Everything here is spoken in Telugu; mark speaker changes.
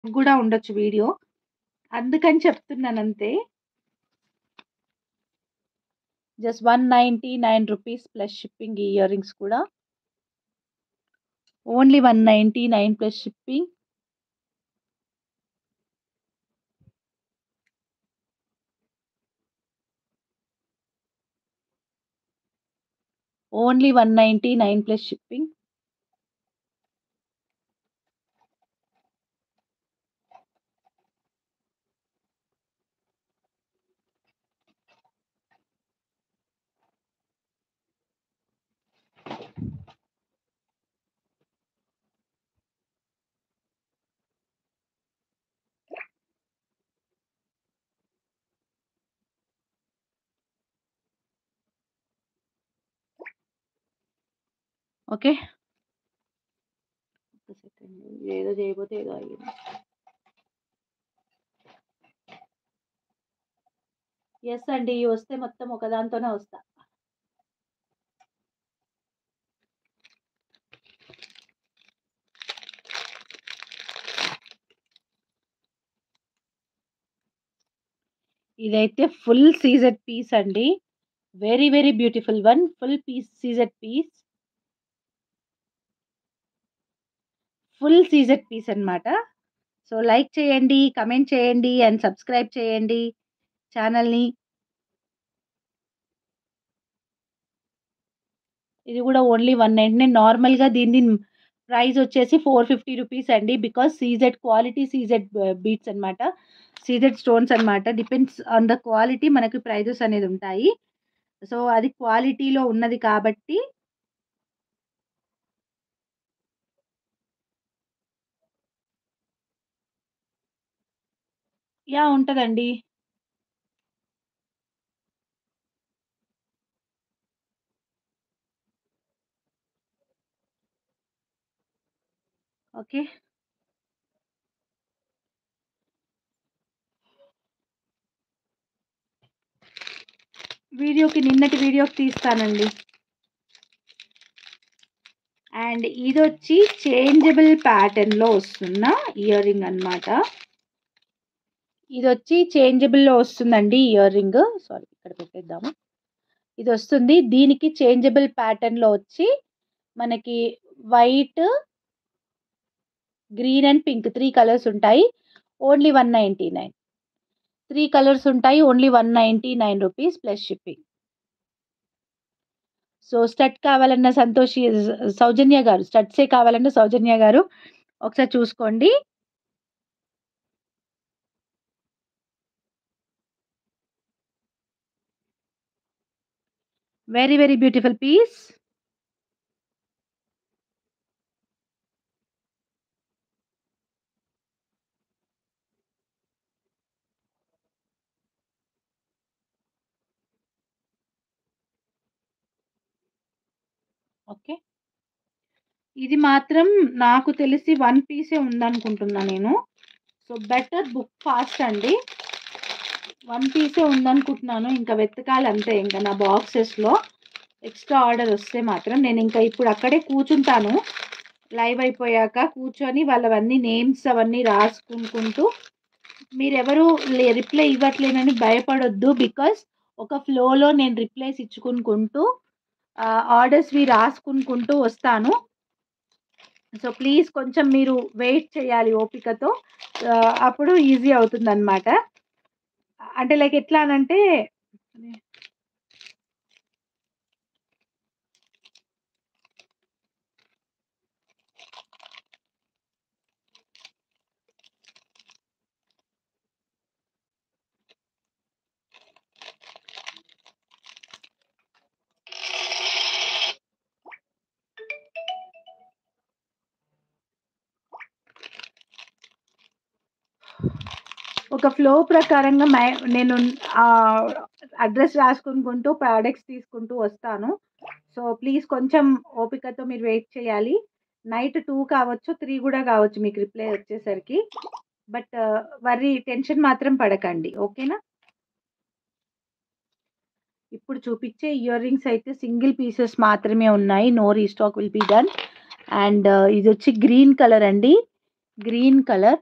Speaker 1: గూడా ఉండొచ్చు వీడియో. అందుకని చెప్తున్నానంతే. జస్ట్ 199 రూపీస్ ప్లస్ షిప్పింగ్ ఈ ఇయర్ రింగ్స్ కూడా. Only 199 plus shipping. Only 199 plus shipping. Okay. ఒక్క సెకండ్. ఏదో చేయబోతే ఏదో అయింది. యెస్ అండి. వస్తే మొత్తం ఒకదాంతోనే వస్తా. ఇదైతే ఫుల్ సీజెడ్ పీస్ అండి. Very, very beautiful one. Full piece sized piece. Full sized piece అన్నమాట. సో, లైక్ చేయండి, కమెంట్ చేయండి అండ్ సబ్స్క్రైబ్ చేయండి ఛానెల్‌ని. ఇది గూడా ఓన్లీ 199. నార్మల్‌గా దీని ప్రైస్ వచ్చేసి 450 రూపీస్ అండి. Because CZ quality CZ beads అన్నమాట. సీజెడ్ స్టోన్స్ అన్నమాట. డిపెండ్స్ ఆన్ ద క్వాలిటీ మనకి ప్రైజెస్ అనేది ఉంటాయి. సో, అది క్వాలిటీలో ఉన్నది కాబట్టి యాహ్! ఉంటదండి. ఓకే. నిన్నటి వీడియోకి తీస్తానండి. అండ్ ఇదొచ్చి చేంజబుల్ ప్యాటర్న్‌లో వస్తున్న ఇయర్ రింగ్ అన్నమాట. ఇదొచ్చి చేంజబుల్‌లో వస్తుందండి ఇయర్ రింగ్. సారీ ఇక్కడ పెట్టేద్దాము. ఇదొస్తుంది. దీనికి చేంజబుల్ ప్యాటర్న్‌లో వచ్చి మనకి white, green and pink 3 colours ఉంటాయి. ఓన్లీ 199. 3 కలర్స్ ఉంటాయి. Only 199 rupees plus shipping. So, stud కావాలన్న సౌజన్య గారు, స్టడ్సే కావాలన్న సౌజన్య గారు ఒకసారి చూసుకోండి. Very, very beautiful piece. Okay. ఇది మాత్రం నాకు తెలిసి 1 పీసే ఉందనుకుంటున్నా నేను. సో, బెటర్ బుక్ ఫాస్ట్ అండి. 1 పీసే ఉందనుకుంటున్నాను. ఇంకా వెతకాలి అంతే. ఇంకా నా బాక్సెస్‌లో ఎక్స్‌ట్రా ఆర్డర్ వస్తే మాత్రం నేనింకా ఇప్పుడు అక్కడే కూర్చుంటాను. లైవ్ అయిపోయాక కూర్చొని వాళ్ళవన్నీ నేమ్స్ అవన్నీ రాసుకుంటూ మీరెవరు రిప్లై ఇవ్వట్లేనని భయపడొద్దు. బికాజ్ ఒక ఫ్లోలో నేను రిప్లైస్ ఇచ్చుకుంటూ ఆర్డర్స్‌వి రాసుకుంటూ వస్తాను. సో, ప్లీజ్ కొంచెం మీరు వెయిట్ చేయాలి ఓపికతో. అప్పుడు ఈజీ అవుతుందనమాట. అంటే లైక్ ఎట్లా అనంటే ఒక ఫ్లో ప్రకారంగా నేను అడ్రెస్ రాసుకుంటూ ప్రొడక్ట్స్ తీసుకుంటూ వస్తాను. సో, ప్లీజ్ కొంచెం ఓపికతో మీరు వెయిట్ చేయాలి. నైట్ 2 కావచ్చు, 3 గూడా కావచ్చు మీకు రిప్లై వచ్చేసరికి. బట్ టెన్షన్ మాత్రం పడకండి. ఓకేనా? ఇప్పుడు చూపిచ్చే ఇయర్ రింగ్స్ అయితే సింగిల్ పీసెస్ మాత్రమే ఉన్నాయి. No restock will be done. And ఇదొచ్చి green colour అండి. Green colour.